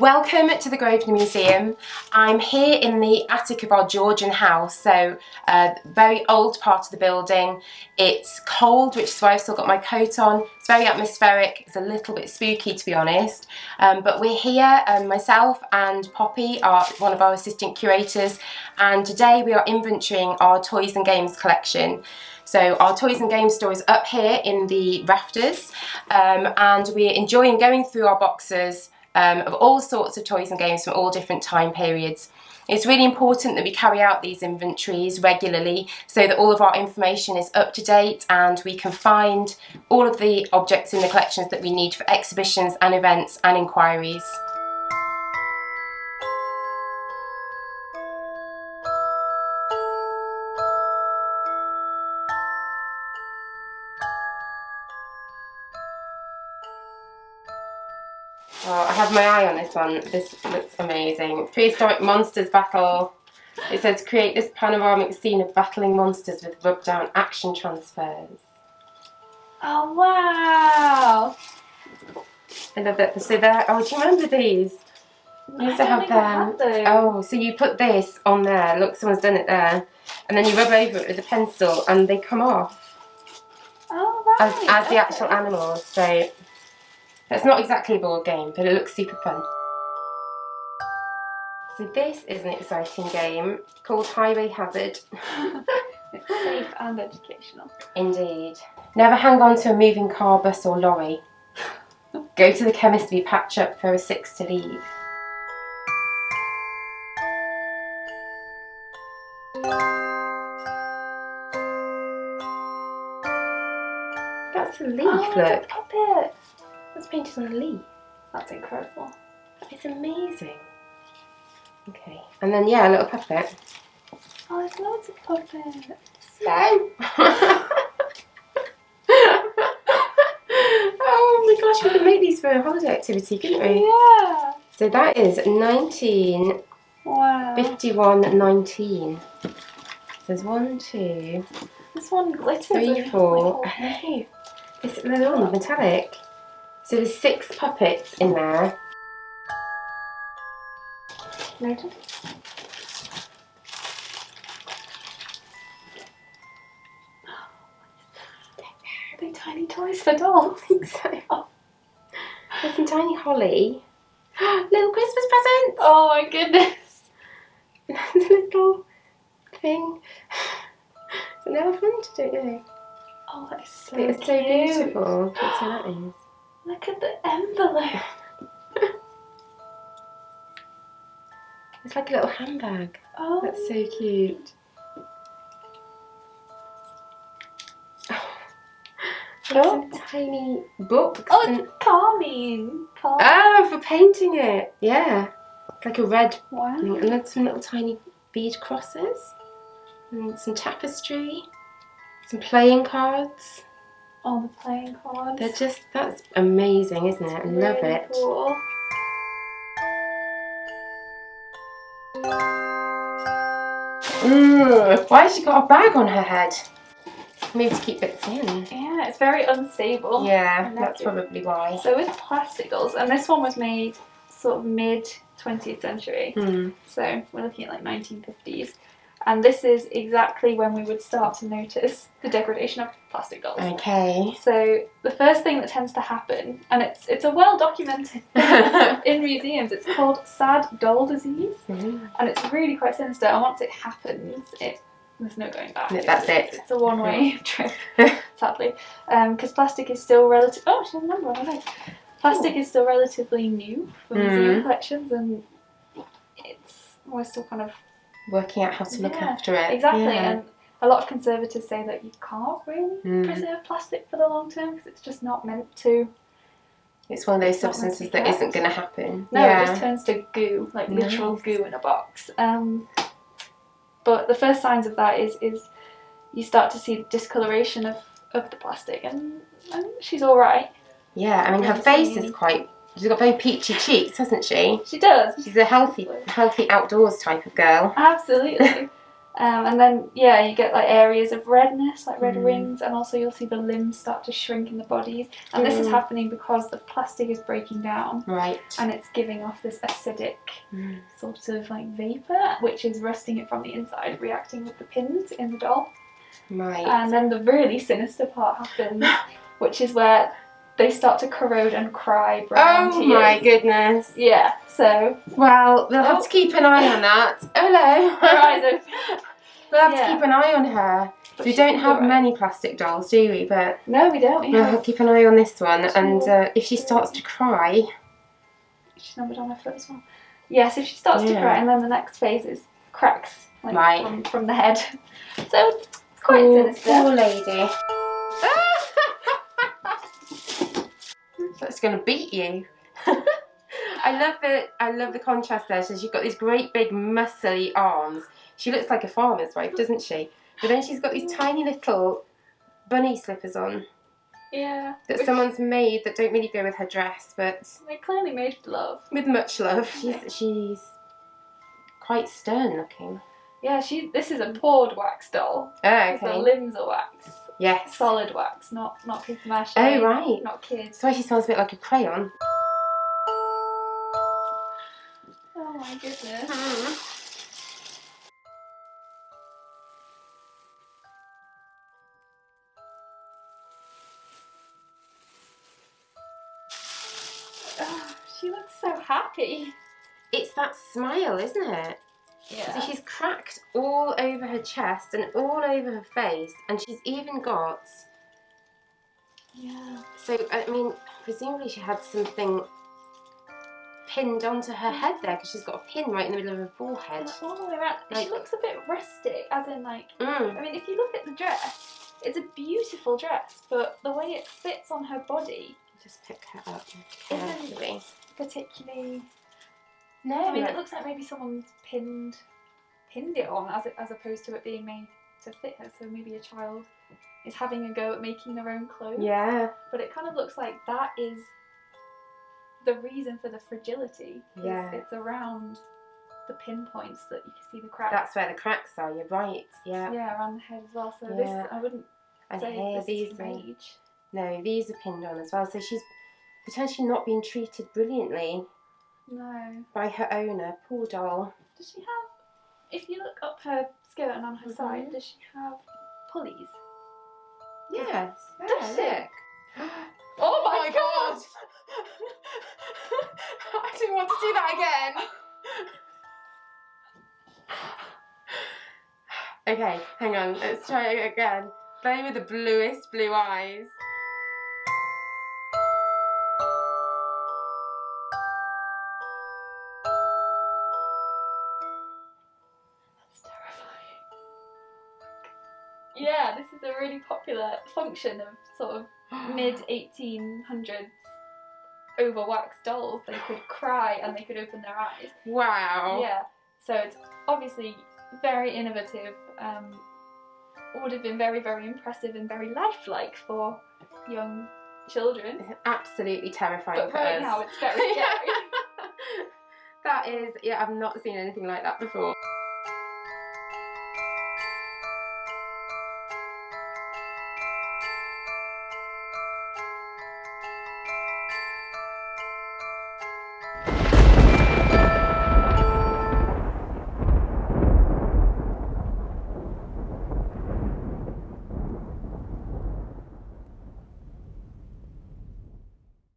Welcome to the Grosvenor Museum. I'm here in the attic of our Georgian house, so a very old part of the building. It's cold, which is why I've still got my coat on. It's very atmospheric, it's a little bit spooky to be honest. But we're here, myself and Poppy are one of our assistant curators, and today we are inventorying our toys and games collection. So our toys and games store is up here in the rafters, and we're enjoying going through our boxes of all sorts of toys and games from all different time periods. It's really important that we carry out these inventories regularly so that all of our information is up to date and we can find all of the objects in the collections that we need for exhibitions and events and inquiries. Oh, I have my eye on this one. This looks amazing. Prehistoric monsters battle. It says create this panoramic scene of battling monsters with rub down action transfers. Oh wow! I love that. So there. Oh, do you remember these? You used to have them. Oh, so you put this on there. Look, someone's done it there, and then you rub over it with a pencil, and they come off. Oh right. As the actual animals. So. It's not exactly a board game, but it looks super fun. So this is an exciting game called Highway Hazard. It's safe and educational. Indeed. Never hang on to a moving car, bus or lorry. Go to the chemist to be patched up for a 6 to leave. That's a leaf, look. look. A puppet. It's painted on a leaf. That's incredible. It's amazing. Okay, and then yeah, a little puppet. Oh, there's loads of puppets. No! Oh my gosh, we could make these for a holiday activity, couldn't we? Yeah. So that is 19. Wow. 51.19. So there's 1, 2, This one glitters. 3, 4. I know. They're all metallic. So there's 6 puppets in there. Noted. Are they tiny toys for dolls? I think so. Oh. There's some tiny holly. Little Christmas presents! Oh my goodness. The little thing. It's an elephant, don't you? Oh, that is so It's so cute. beautiful. That's what that is. Look at the envelope. It's like a little handbag. Oh, That's so cute. Oh. Some tiny books. Oh, and... it's carmine. Oh, for painting it. Yeah. It's like a red Wow. thing. And then some little tiny bead crosses. And some tapestry. Some playing cards. Oh, the playing cards. They're just, that's amazing, isn't it? I love really it. Cool. Why has she got a bag on her head? Maybe to keep bits in. Yeah, it's very unstable. Yeah, that's probably why. So with plastic dolls, and this one was made sort of mid 20th century. So we're looking at like 1950s. And this is exactly when we would start to notice the degradation of plastic dolls. Okay. So the first thing that tends to happen, and it's a well documented in museums, it's called sad doll disease, and it's really quite sinister. And once it happens, there's no going back. That's it. It's a one-way trip, sadly, because plastic is still relative. Oh, she has a number on her leg. Plastic is still relatively new for museum collections, and we're still kind of working out how to look after it. Exactly, Yeah. and a lot of conservators say that you can't really preserve plastic for the long term because it's just not meant to. It's one of those substances that isn't going to happen. No, it just turns to goo, like literal goo in a box. But the first signs of that is you start to see discoloration of the plastic, and she's all right. Yeah, I mean her face is quite. She's got very peachy cheeks, hasn't she? She does. She's a healthy outdoors type of girl. Absolutely. And then, yeah, you get like areas of redness, like red rings, and also you'll see the limbs start to shrink in the bodies. And this is happening because the plastic is breaking down. Right. And it's giving off this acidic sort of like vapour, which is rusting it from the inside, reacting with the pins in the doll. Right. And then the really sinister part happens, which is where they start to corrode and cry brown tears. Oh my goodness. Yeah, so... Well, we'll have to keep an eye on that. Hello. Her eyes open. We'll have to keep an eye on her. But We don't have many plastic dolls, do we? But no, we don't. we'll have to keep an eye on this one. And if she starts to cry... She's numbered on her foot as well. Yes, if she starts to cry, and then the next phase is cracks like from the head. So it's quite sinister. Poor lady. That's going to beat you. I love the contrast there. So she's got these great big muscly arms. She looks like a farmer's wife, doesn't she? But then she's got these tiny little bunny slippers on. Yeah. That someone's made that don't really go with her dress, but they're clearly made with love. With much love. She's quite stern looking. Yeah, this is a poured wax doll. Oh, okay. The limbs are wax. Yes. Solid wax, not paper mache. Oh, right. Not kids. That's why she smells a bit like a crayon. Oh my goodness. Oh, she looks so happy. It's that smile, isn't it? Yeah. So she's cracked all over her chest and all over her face, and she's even got... Yeah. So, I mean, presumably she had something pinned onto her head there, because she's got a pin right in the middle of her forehead. All the way around. Like, she looks a bit rustic, as in like... I mean, if you look at the dress, it's a beautiful dress, but the way it fits on her body... Just pick her up carefully. Isn't particularly... No, I mean, it looks like maybe someone's pinned it on, as opposed to it being made to fit her. So maybe a child is having a go at making their own clothes. Yeah. But it kind of looks like that is the reason for the fragility. Yeah. It's around the pinpoints that you can see the cracks. That's where the cracks are. You're right. Yeah. Yeah, around the head as well. So Yeah. this, I wouldn't say here, this is from age. No, these are pinned on as well. So she's potentially not being treated brilliantly. No. By her owner, poor doll. Does she have, if you look up her skirt and on her side, does she have pulleys? Yes. Does she? Look. Oh my god! I didn't want to do that again. Okay, hang on. Let's try it again. Play with the bluest blue eyes. Yeah, this is a really popular function of sort of mid-1800s over-waxed dolls. They could cry and they could open their eyes. Wow. Yeah, so it's obviously very innovative. Would have been very, very impressive and very lifelike for young children. Absolutely terrifying but for right us. now it's very scary. That is, yeah, I've not seen anything like that before.